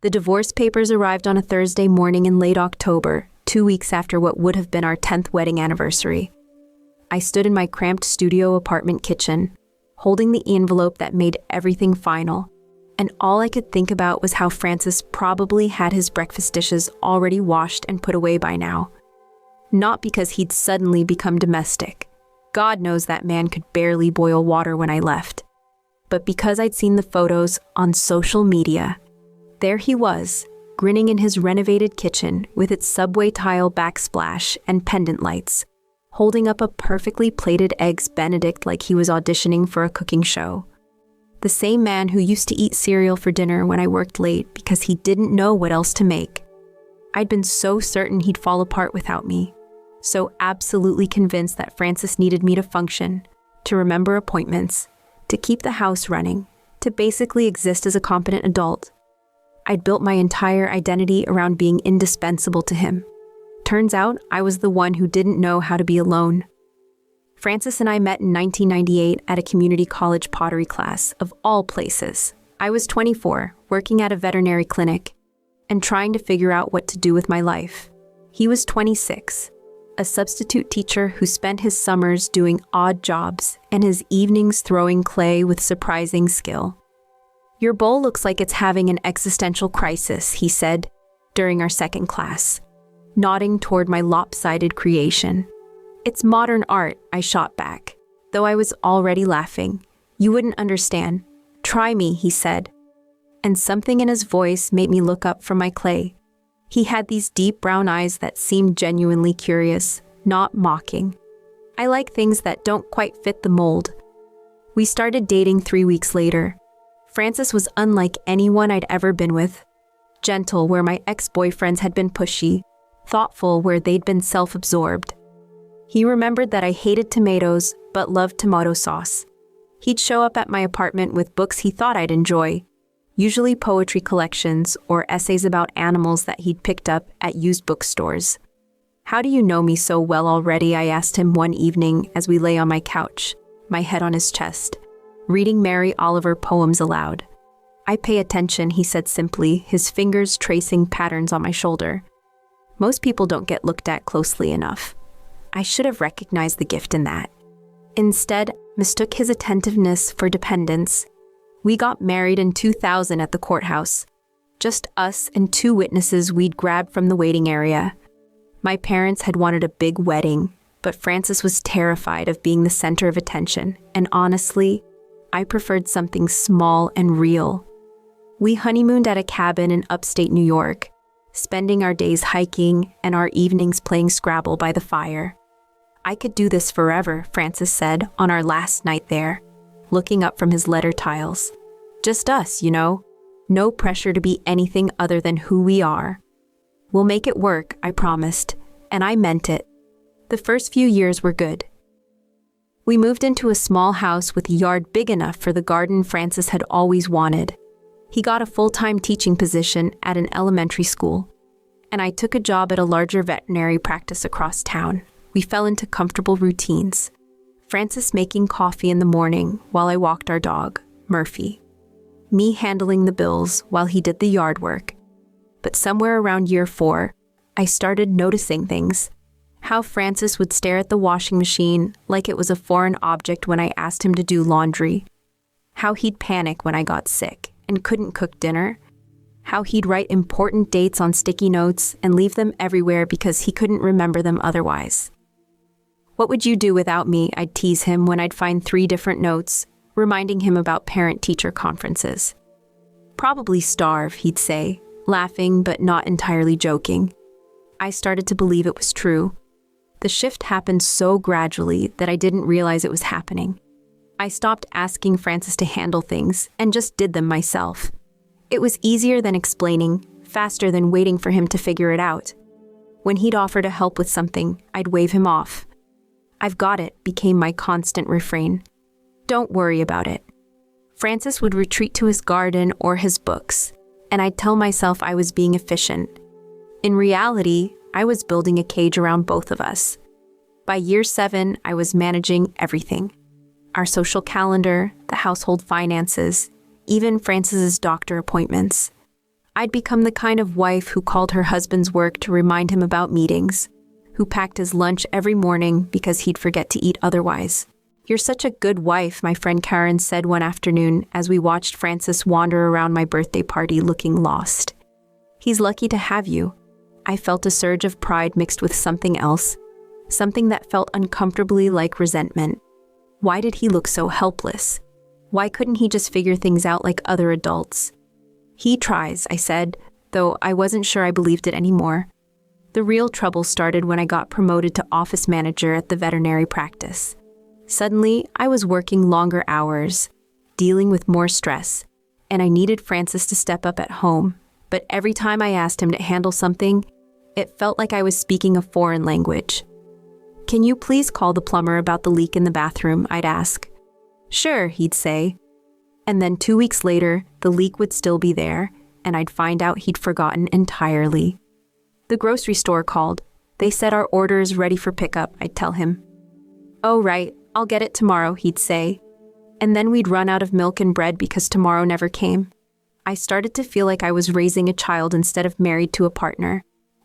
The divorce papers arrived on a Thursday morning in late October, 2 weeks after what would have been our 10th wedding anniversary. I stood in my cramped studio apartment kitchen, holding the envelope that made everything final, and all I could think about was how Francis probably had his breakfast dishes already washed and put away by now. Not because he'd suddenly become domestic. God knows that man could barely boil water when I left. But because I'd seen the photos on social media. There he was, grinning in his renovated kitchen with its subway tile backsplash and pendant lights, holding up a perfectly plated Eggs Benedict like he was auditioning for a cooking show. The same man who used to eat cereal for dinner when I worked late because he didn't know what else to make. I'd been so certain he'd fall apart without me, so absolutely convinced that Francis needed me to function, to remember appointments, to keep the house running, to basically exist as a competent adult. I'd built my entire identity around being indispensable to him. Turns out I was the one who didn't know how to be alone. Francis and I met in 1998 at a community college pottery class, of all places. I was 24, working at a veterinary clinic, and trying to figure out what to do with my life. He was 26, a substitute teacher who spent his summers doing odd jobs and his evenings throwing clay with surprising skill. "Your bowl looks like it's having an existential crisis," he said during our second class, nodding toward my lopsided creation. "It's modern art," I shot back, though I was already laughing. "You wouldn't understand. Try me," he said. And something in his voice made me look up from my clay. He had these deep brown eyes that seemed genuinely curious, not mocking. I like things that don't quite fit the mold. We started dating 3 weeks later. Francis was unlike anyone I'd ever been with. Gentle where my ex-boyfriends had been pushy, thoughtful where they'd been self-absorbed. He remembered that I hated tomatoes, but loved tomato sauce. He'd show up at my apartment with books he thought I'd enjoy, usually poetry collections or essays about animals that he'd picked up at used bookstores. "How do you know me so well already?" I asked him one evening as we lay on my couch, my head on his chest, reading Mary Oliver poems aloud. "I pay attention," he said simply, his fingers tracing patterns on my shoulder. Most people don't get looked at closely enough. I should have recognized the gift in that. Instead, mistook his attentiveness for dependence. We got married in 2000 at the courthouse. Just us and 2 witnesses we'd grabbed from the waiting area. My parents had wanted a big wedding, but Francis was terrified of being the center of attention, and honestly, I preferred something small and real. We honeymooned at a cabin in upstate New York, spending our days hiking and our evenings playing Scrabble by the fire. "I could do this forever," Francis said on our last night there, looking up from his letter tiles. "Just us, you know. No pressure to be anything other than who we are. We'll make it work," I promised, and I meant it. The first few years were good. We moved into a small house with a yard big enough for the garden Francis had always wanted. He got a full-time teaching position at an elementary school, and I took a job at a larger veterinary practice across town. We fell into comfortable routines. Francis making coffee in the morning while I walked our dog, Murphy. Me handling the bills while he did the yard work. But somewhere around year 4, I started noticing things. How Francis would stare at the washing machine like it was a foreign object when I asked him to do laundry. How he'd panic when I got sick and couldn't cook dinner. How he'd write important dates on sticky notes and leave them everywhere because he couldn't remember them otherwise. "What would you do without me?" I'd tease him when I'd find 3 different notes, reminding him about parent-teacher conferences. "Probably starve," he'd say, laughing but not entirely joking. I started to believe it was true. The shift happened so gradually that I didn't realize it was happening. I stopped asking Francis to handle things and just did them myself. It was easier than explaining, faster than waiting for him to figure it out. When he'd offer to help with something, I'd wave him off. "I've got it," became my constant refrain. "Don't worry about it." Francis would retreat to his garden or his books, and I'd tell myself I was being efficient. In reality, I was building a cage around both of us. By year 7, I was managing everything. Our social calendar, the household finances, even Francis's doctor appointments. I'd become the kind of wife who called her husband's work to remind him about meetings, who packed his lunch every morning because he'd forget to eat otherwise. "You're such a good wife," my friend Karen said one afternoon as we watched Francis wander around my birthday party looking lost. "He's lucky to have you." I felt a surge of pride mixed with something else, something that felt uncomfortably like resentment. Why did he look so helpless? Why couldn't he just figure things out like other adults? "He tries," I said, though I wasn't sure I believed it anymore. The real trouble started when I got promoted to office manager at the veterinary practice. Suddenly, I was working longer hours, dealing with more stress, and I needed Francis to step up at home. But every time I asked him to handle something, it felt like I was speaking a foreign language. "Can you please call the plumber about the leak in the bathroom?" I'd ask. "Sure," he'd say. And then 2 weeks later, the leak would still be there, and I'd find out he'd forgotten entirely. "The grocery store called. They said our order is ready for pickup," I'd tell him. "Oh, right, I'll get it tomorrow," he'd say. And then we'd run out of milk and bread because tomorrow never came. I started to feel like I was raising a child instead of married to a partner.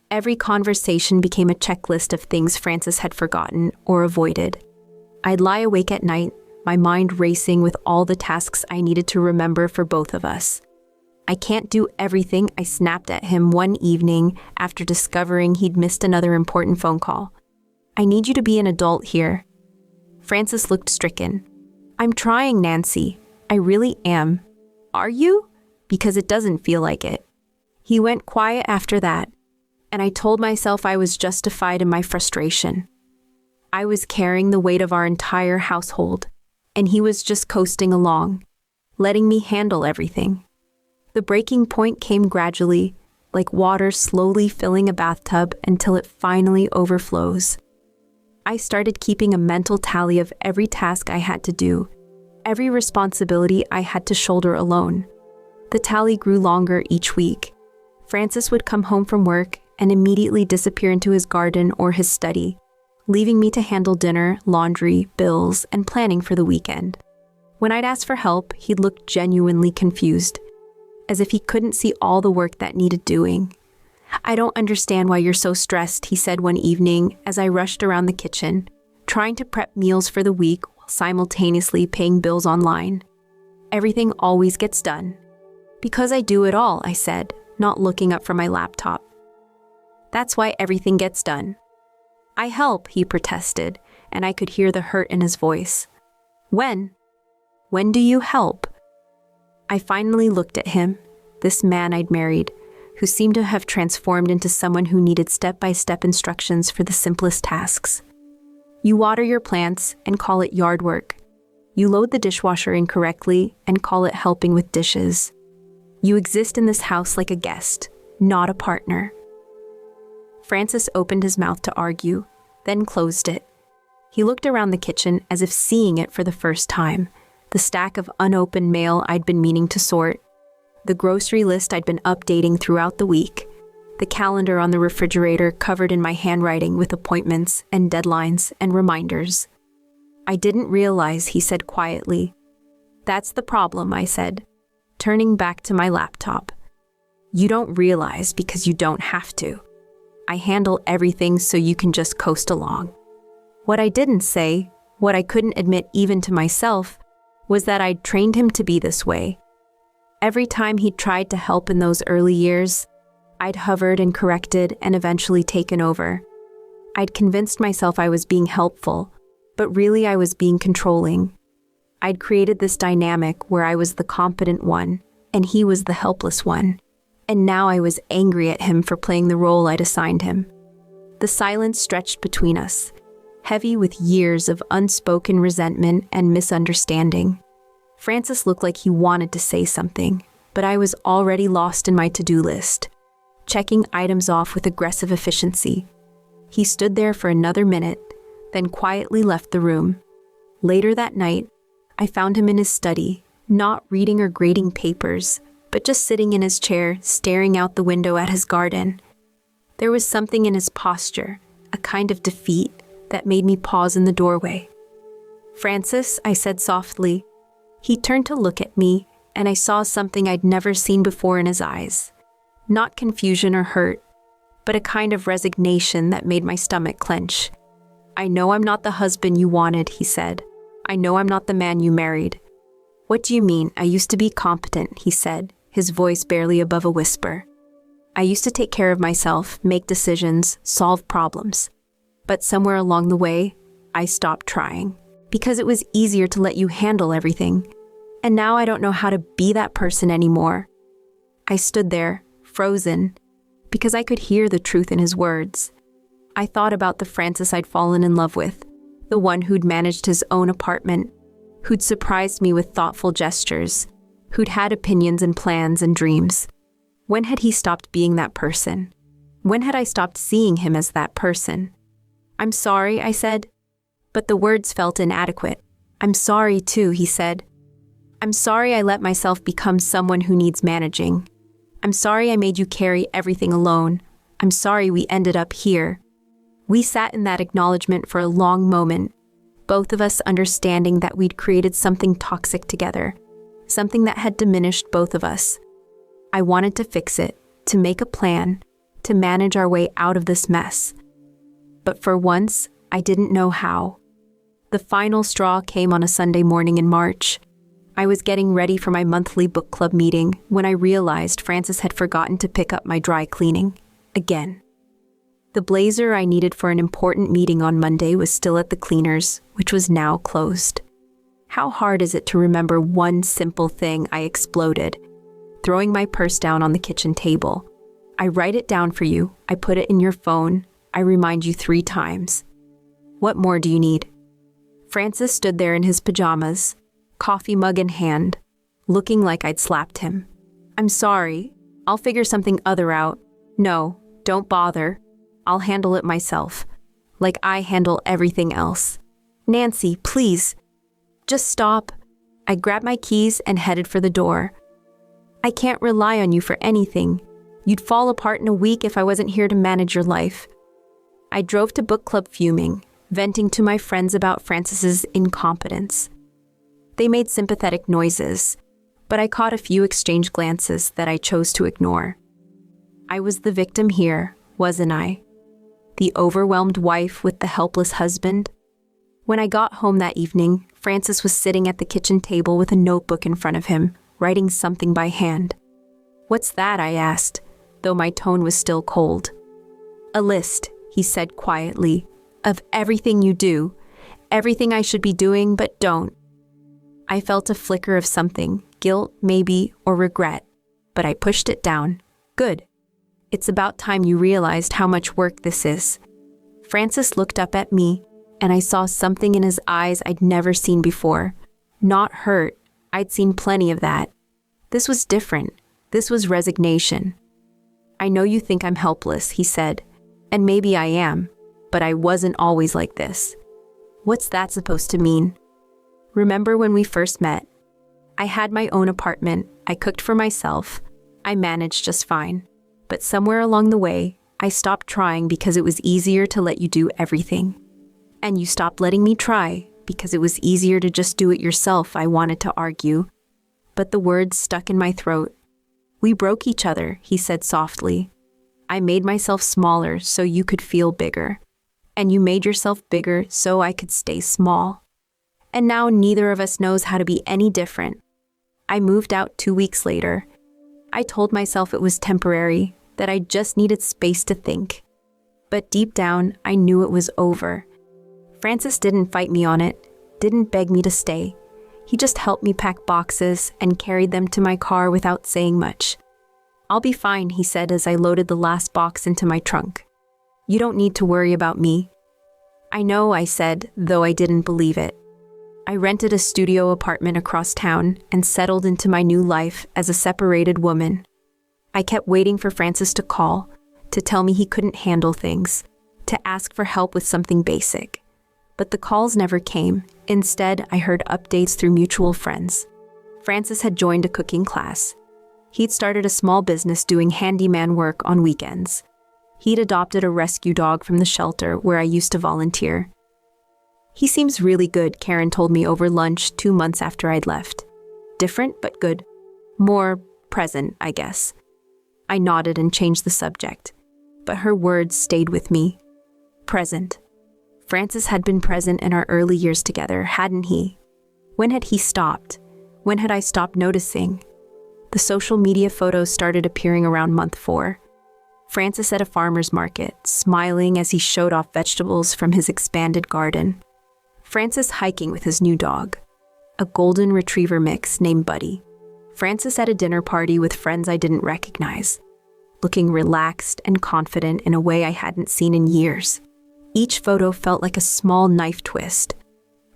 Every conversation became a checklist of things Francis had forgotten or avoided. I'd lie awake at night, my mind racing with all the tasks I needed to remember for both of us. "I can't do everything," I snapped at him one evening after discovering he'd missed another important phone call. "I need you to be an adult here." Francis looked stricken. "I'm trying, Nancy. I really am." "Are you?" "Because it doesn't feel like it." He went quiet after that, and I told myself I was justified in my frustration. I was carrying the weight of our entire household, and he was just coasting along, letting me handle everything. The breaking point came gradually, like water slowly filling a bathtub until it finally overflows. I started keeping a mental tally of every task I had to do, every responsibility I had to shoulder alone. The tally grew longer each week. Francis would come home from work and immediately disappear into his garden or his study, leaving me to handle dinner, laundry, bills, and planning for the weekend. When I'd ask for help, he'd look genuinely confused, as if he couldn't see all the work that needed doing. "I don't understand why you're so stressed," he said one evening as I rushed around the kitchen, trying to prep meals for the week while simultaneously paying bills online. "Everything always gets done." "Because I do it all," I said, not looking up from my laptop. "That's why everything gets done." "I help," he protested, and I could hear the hurt in his voice. When do you help?" I finally looked at him, this man I'd married, who seemed to have transformed into someone who needed step-by-step instructions for the simplest tasks. "You water your plants and call it yard work. You load the dishwasher incorrectly and call it helping with dishes. You exist in this house like a guest, not a partner." Francis opened his mouth to argue, then closed it. He looked around the kitchen as if seeing it for the first time, the stack of unopened mail I'd been meaning to sort, the grocery list I'd been updating throughout the week, the calendar on the refrigerator covered in my handwriting with appointments and deadlines and reminders. "I didn't realize," he said quietly. "That's the problem," I said, turning back to my laptop. "You don't realize because you don't have to. I handle everything so you can just coast along." What I didn't say, what I couldn't admit even to myself, was that I'd trained him to be this way. Every time he'd tried to help in those early years, I'd hovered and corrected and eventually taken over. I'd convinced myself I was being helpful, but really I was being controlling. I'd created this dynamic where I was the competent one, and he was the helpless one. And now I was angry at him for playing the role I'd assigned him. The silence stretched between us, heavy with years of unspoken resentment and misunderstanding. Francis looked like he wanted to say something, but I was already lost in my to-do list, checking items off with aggressive efficiency. He stood there for another minute, then quietly left the room. Later that night, I found him in his study, not reading or grading papers, but just sitting in his chair, staring out the window at his garden. There was something in his posture, a kind of defeat, that made me pause in the doorway. "Francis," I said softly. He turned to look at me, and I saw something I'd never seen before in his eyes. Not confusion or hurt, but a kind of resignation that made my stomach clench. "I know I'm not the husband you wanted," he said. "I know I'm not the man you married." "What do you mean? I used to be competent," he said, his voice barely above a whisper. "I used to take care of myself, make decisions, solve problems. But somewhere along the way, I stopped trying, because it was easier to let you handle everything. And now I don't know how to be that person anymore." I stood there, frozen, because I could hear the truth in his words. I thought about the Francis I'd fallen in love with, the one who'd managed his own apartment, who'd surprised me with thoughtful gestures, who'd had opinions and plans and dreams. When had he stopped being that person? When had I stopped seeing him as that person? "I'm sorry," I said, but the words felt inadequate. "I'm sorry too," he said. "I'm sorry I let myself become someone who needs managing. I'm sorry I made you carry everything alone. I'm sorry we ended up here." We sat in that acknowledgement for a long moment, both of us understanding that we'd created something toxic together, something that had diminished both of us. I wanted to fix it, to make a plan, to manage our way out of this mess. But for once, I didn't know how. The final straw came on a Sunday morning in March. I was getting ready for my monthly book club meeting when I realized Francis had forgotten to pick up my dry cleaning. Again. The blazer I needed for an important meeting on Monday was still at the cleaners, which was now closed. How hard is it to remember one simple thing? I exploded, throwing my purse down on the kitchen table. "I write it down for you. I put it in your phone. I remind you 3 times. What more do you need?" Francis stood there in his pajamas, coffee mug in hand, looking like I'd slapped him. "I'm sorry. I'll figure something other out. No, don't bother. I'll handle it myself, like I handle everything else." "Nancy, please, just stop." I grabbed my keys and headed for the door. "I can't rely on you for anything. You'd fall apart in a week if I wasn't here to manage your life." I drove to book club fuming, venting to my friends about Francis's incompetence. They made sympathetic noises, but I caught a few exchanged glances that I chose to ignore. I was the victim here, wasn't I? The overwhelmed wife with the helpless husband? When I got home that evening, Francis was sitting at the kitchen table with a notebook in front of him, writing something by hand. "What's that?" I asked, though my tone was still cold. "A list," he said quietly, "of everything you do, everything I should be doing but don't." I felt a flicker of something, guilt maybe, or regret, but I pushed it down. "Good. It's about time you realized how much work this is." Francis looked up at me, and I saw something in his eyes I'd never seen before. Not hurt. I'd seen plenty of that. This was different. This was resignation. "I know you think I'm helpless," he said, "and maybe I am, but I wasn't always like this." "What's that supposed to mean?" "Remember when we first met? I had my own apartment. I cooked for myself. I managed just fine. But somewhere along the way, I stopped trying because it was easier to let you do everything. And you stopped letting me try because it was easier to just do it yourself," I wanted to argue, but the words stuck in my throat. "We broke each other," he said softly. "I made myself smaller so you could feel bigger. And you made yourself bigger so I could stay small. And now neither of us knows how to be any different." I moved out 2 weeks later. I told myself it was temporary, that I just needed space to think. But deep down, I knew it was over. Francis didn't fight me on it, didn't beg me to stay. He just helped me pack boxes and carried them to my car without saying much. "I'll be fine," he said as I loaded the last box into my trunk. "You don't need to worry about me." "I know," I said, though I didn't believe it. I rented a studio apartment across town and settled into my new life as a separated woman. I kept waiting for Francis to call, to tell me he couldn't handle things, to ask for help with something basic. But the calls never came. Instead, I heard updates through mutual friends. Francis had joined a cooking class. He'd started a small business doing handyman work on weekends. He'd adopted a rescue dog from the shelter where I used to volunteer. "He seems really good," Karen told me over lunch 2 months after I'd left. "Different, but good. More present, I guess." I nodded and changed the subject, but her words stayed with me. Present. Francis had been present in our early years together, hadn't he? When had he stopped? When had I stopped noticing? The social media photos started appearing around month 4. Francis at a farmer's market, smiling as he showed off vegetables from his expanded garden. Francis hiking with his new dog, a golden retriever mix named Buddy. Francis at a dinner party with friends I didn't recognize, looking relaxed and confident in a way I hadn't seen in years. Each photo felt like a small knife twist.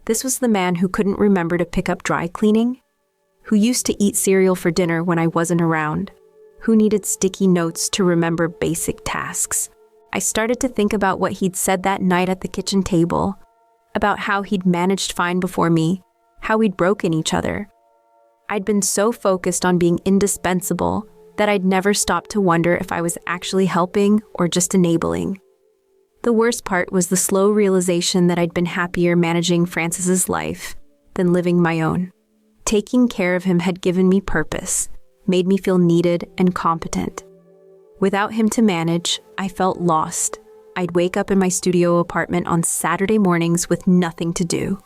This was the man who couldn't remember to pick up dry cleaning, who used to eat cereal for dinner when I wasn't around, who needed sticky notes to remember basic tasks. I started to think about what he'd said that night at the kitchen table, about how he'd managed fine before me, how we'd broken each other. I'd been so focused on being indispensable that I'd never stopped to wonder if I was actually helping or just enabling. The worst part was the slow realization that I'd been happier managing Francis's life than living my own. Taking care of him had given me purpose, made me feel needed and competent. Without him to manage, I felt lost. I'd wake up in my studio apartment on Saturday mornings with nothing to do.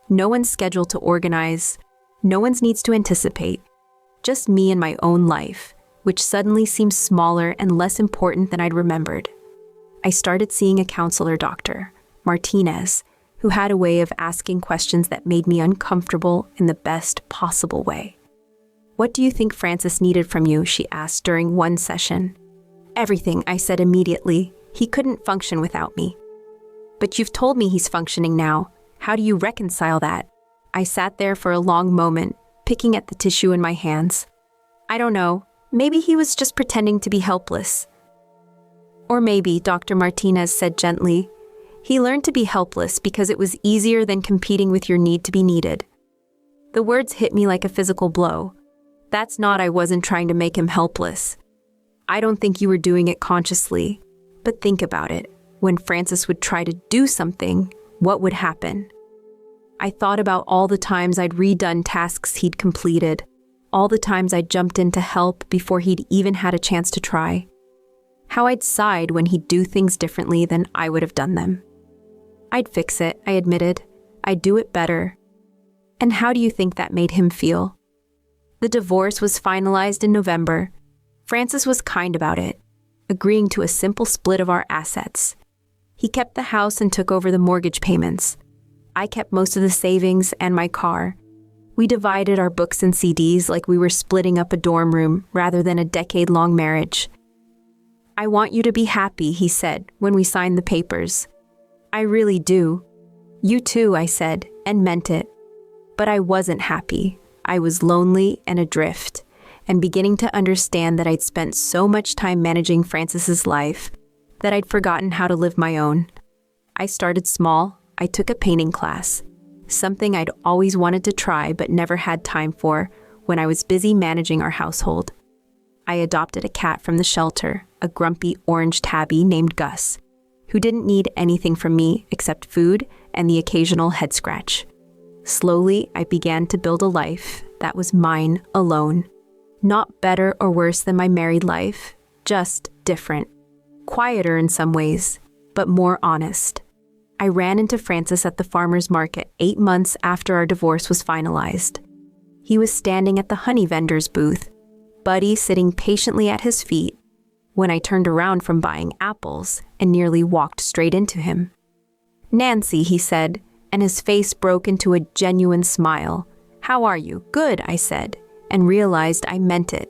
No one's schedule to organize, no one's needs to anticipate. Just me and my own life, which suddenly seemed smaller and less important than I'd remembered. I started seeing a counselor doctor, Martinez, who had a way of asking questions that made me uncomfortable in the best possible way. "What do you think Francis needed from you?" she asked during one session. "Everything," I said immediately. "He couldn't function without me." "But you've told me he's functioning now. How do you reconcile that?" I sat there for a long moment, picking at the tissue in my hands. "I don't know. Maybe he was just pretending to be helpless." "Or maybe," Dr. Martinez said gently, "he learned to be helpless because it was easier than competing with your need to be needed." The words hit me like a physical blow. That's not I wasn't trying to make him helpless. I don't think you were doing it consciously. But think about it. When Francis would try to do something, what would happen? I thought about all the times I'd redone tasks he'd completed, all the times I'd jumped in to help before he'd even had a chance to try. How I'd sighed when he'd do things differently than I would have done them. I'd fix it, I admitted. I'd do it better. And how do you think that made him feel? The divorce was finalized in November. Francis was kind about it, agreeing to a simple split of our assets. He kept the house and took over the mortgage payments. I kept most of the savings and my car. We divided our books and CDs like we were splitting up a dorm room rather than a decade-long marriage. "I want you to be happy," he said when we signed the papers. "I really do." "You too," I said, and meant it. But I wasn't happy. I was lonely and adrift, and beginning to understand that I'd spent so much time managing Francis's life that I'd forgotten how to live my own. I started small. I took a painting class, something I'd always wanted to try but never had time for when I was busy managing our household. I adopted a cat from the shelter, a grumpy orange tabby named Gus, who didn't need anything from me except food and the occasional head scratch. Slowly, I began to build a life that was mine alone. Not better or worse than my married life, just different. Quieter in some ways, but more honest. I ran into Francis at the farmer's market 8 months after our divorce was finalized. He was standing at the honey vendor's booth, Buddy sitting patiently at his feet, when I turned around from buying apples and nearly walked straight into him. "Nancy," he said, and his face broke into a genuine smile. "How are you?" "Good," I said, and realized I meant it.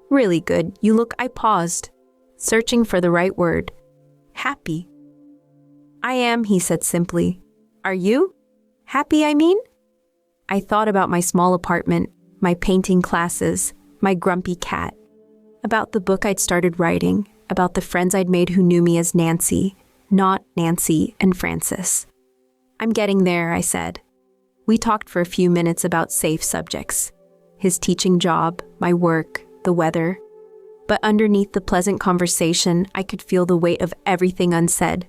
"Really good. You look," I paused, searching for the right word. "Happy." "I am," he said simply. "Are you? Happy, I mean?" I thought about my small apartment, my painting classes, my grumpy cat, about the book I'd started writing, about the friends I'd made who knew me as Nancy, not Nancy and Francis. "I'm getting there," I said. We talked for a few minutes about safe subjects, his teaching job, my work, the weather. But underneath the pleasant conversation, I could feel the weight of everything unsaid.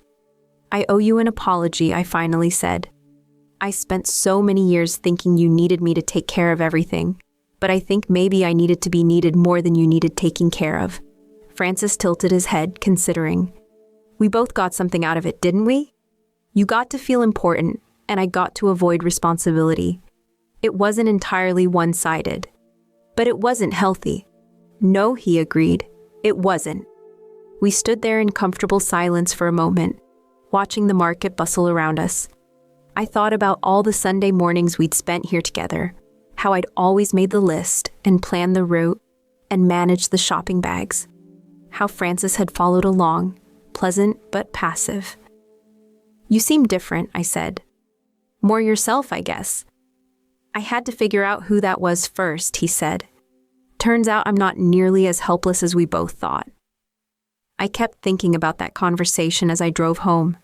"I owe you an apology," I finally said. "I spent so many years thinking you needed me to take care of everything. but I think maybe I needed to be needed more than you needed taking care of." Francis tilted his head, considering. "We both got something out of it, didn't we? You got to feel important, and I got to avoid responsibility. It wasn't entirely one-sided. But it wasn't healthy." "No," he agreed. "It wasn't." We stood there in comfortable silence for a moment, watching the market bustle around us. I thought about all the Sunday mornings we'd spent here together, how I'd always made the list and planned the route and managed the shopping bags, how Francis had followed along, pleasant but passive. "You seem different," I said. "More yourself, I guess." "I had to figure out who that was first," he said. "Turns out I'm not nearly as helpless as we both thought." I kept thinking about that conversation as I drove home,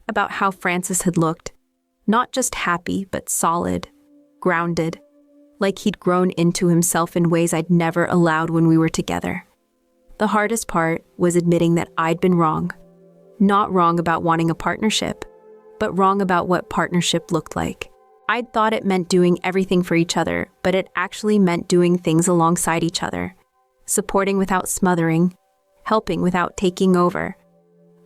about how Francis had looked, not just happy, but solid, grounded, like he'd grown into himself in ways I'd never allowed when we were together. The hardest part was admitting that I'd been wrong. Not wrong about wanting a partnership, but wrong about what partnership looked like. I'd thought it meant doing everything for each other, but it actually meant doing things alongside each other, supporting without smothering, helping without taking over.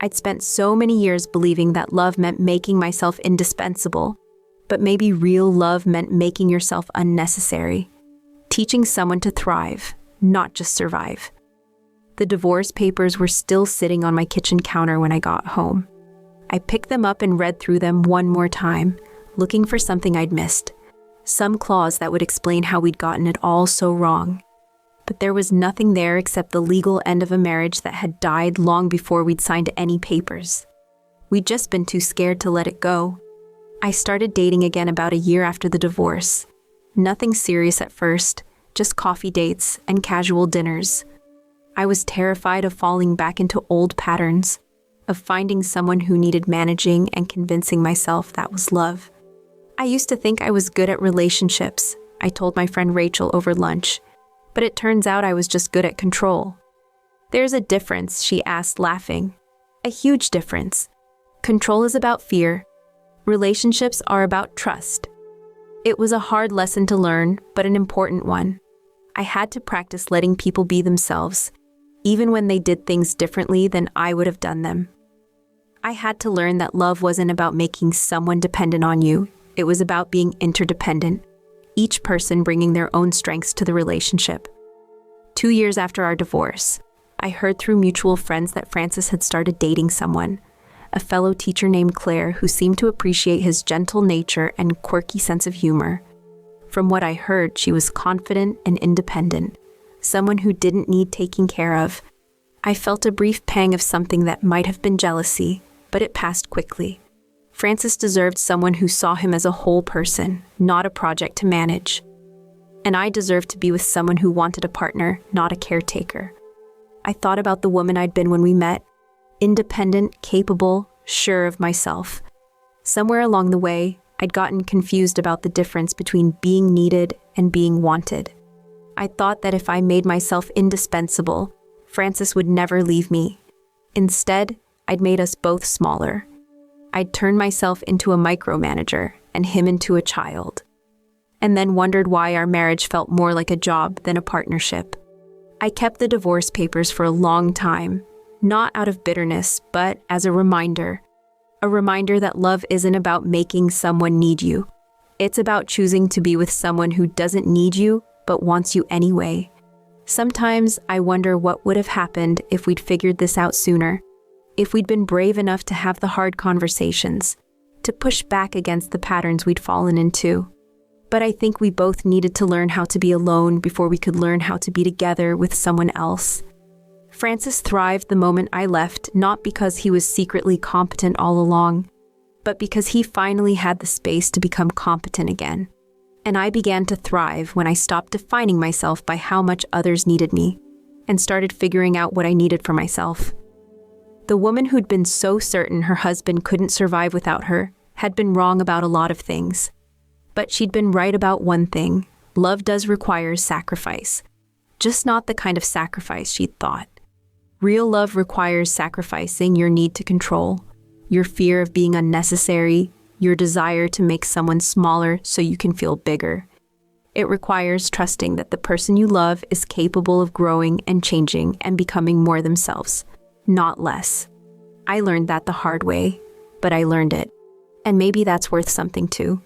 I'd spent so many years believing that love meant making myself indispensable, but maybe real love meant making yourself unnecessary, teaching someone to thrive, not just survive. The divorce papers were still sitting on my kitchen counter when I got home. I picked them up and read through them one more time, looking for something I'd missed, some clause that would explain how we'd gotten it all so wrong. But there was nothing there except the legal end of a marriage that had died long before we'd signed any papers. We'd just been too scared to let it go. I started dating again about a year after the divorce. Nothing serious at first, just coffee dates and casual dinners. I was terrified of falling back into old patterns, of finding someone who needed managing and convincing myself that was love. I used to think I was good at relationships, I told my friend Rachel over lunch, but it turns out I was just good at control. "There's a difference," she asked, laughing. "A huge difference. Control is about fear. Relationships are about trust." It was a hard lesson to learn, but an important one. I had to practice letting people be themselves, even when they did things differently than I would have done them. I had to learn that love wasn't about making someone dependent on you. It was about being interdependent, each person bringing their own strengths to the relationship. 2 years after our divorce, I heard through mutual friends that Francis had started dating someone, a fellow teacher named Claire who seemed to appreciate his gentle nature and quirky sense of humor. From what I heard, she was confident and independent, someone who didn't need taking care of. I felt a brief pang of something that might have been jealousy, but it passed quickly. Francis deserved someone who saw him as a whole person, not a project to manage. And I deserved to be with someone who wanted a partner, not a caretaker. I thought about the woman I'd been when we met, independent, capable, sure of myself. Somewhere along the way, I'd gotten confused about the difference between being needed and being wanted. I thought that if I made myself indispensable, Francis would never leave me. Instead, I'd made us both smaller. I'd turned myself into a micromanager and him into a child, and then wondered why our marriage felt more like a job than a partnership. I kept the divorce papers for a long time, not out of bitterness, but as a reminder that love isn't about making someone need you. It's about choosing to be with someone who doesn't need you, but wants you anyway. Sometimes I wonder what would have happened if we'd figured this out sooner, if we'd been brave enough to have the hard conversations, to push back against the patterns we'd fallen into. But I think we both needed to learn how to be alone before we could learn how to be together with someone else. Francis thrived the moment I left, not because he was secretly competent all along, but because he finally had the space to become competent again. And I began to thrive when I stopped defining myself by how much others needed me, and started figuring out what I needed for myself. The woman who'd been so certain her husband couldn't survive without her had been wrong about a lot of things. But she'd been right about one thing: love does require sacrifice, just not the kind of sacrifice she'd thought. Real love requires sacrificing your need to control, your fear of being unnecessary, your desire to make someone smaller so you can feel bigger. It requires trusting that the person you love is capable of growing and changing and becoming more themselves, not less. I learned that the hard way, but I learned it. And maybe that's worth something too.